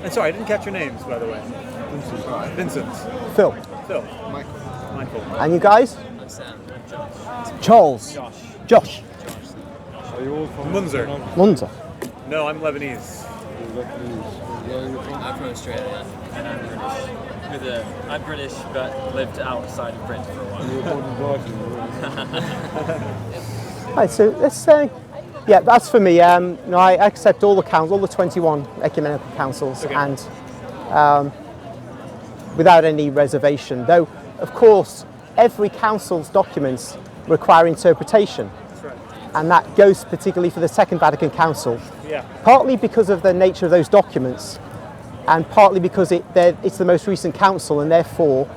And sorry, I didn't catch your names, by the way. Vincent. Phil. Phil. Michael. And you guys? I'm Sam. I'm Josh. Charles. Josh. Are you all from Munzer. Munzer. No, I'm Lebanese. Where are you from? I'm from Australia. And I'm British. I'm British, but lived outside of Britain for a while. You're born in Brighton. Right, so let's say, yeah, that's for me. I accept all the councils, all the 21 ecumenical councils, Okay. and without any reservation. Though, of course, every council's documents require interpretation, That's right. and that goes particularly for the Second Vatican Council. Yeah. Partly because of the nature of those documents, and partly because it's the most recent council, and therefore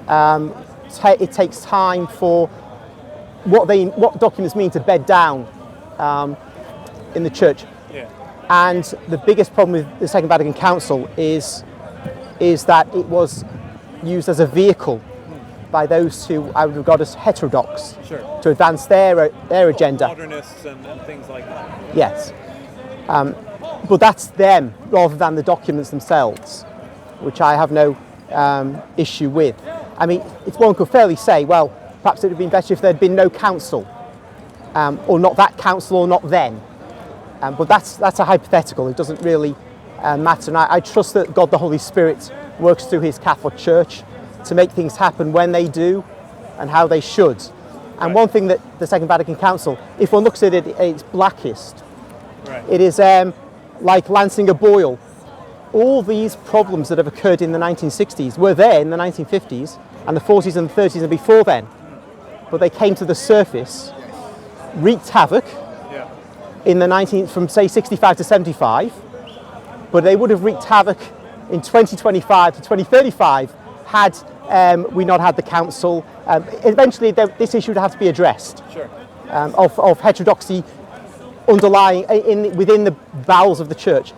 it takes time for what documents mean to bed down in the church. Yeah. And the biggest problem with the Second Vatican Council is that it was used as a vehicle by those who I would regard as heterodox Sure. to advance their agenda. Modernists and things like that. Yes. But that's them rather than the documents themselves, which I have no issue with. I mean, if one could fairly say, well, perhaps it would have been better if there had been no council, or not that council, or not then. But that's a hypothetical. It doesn't really matter. And I trust that God the Holy Spirit works through his Catholic Church to make things happen when they do and how they should. And one thing that the Second Vatican Council, if one looks at it at its blackest, Right. it is like lancing a boil. All these problems that have occurred in the 1960s were there in the 1950s and the 40s and the 30s and before then. But they came to the surface, wreaked havoc Yeah. in the from say 65 to 75, but they would have wreaked havoc in 2025 to 2035 had we not had the council. Eventually this issue would have to be addressed, Sure. of heterodoxy underlying within the bowels of the church.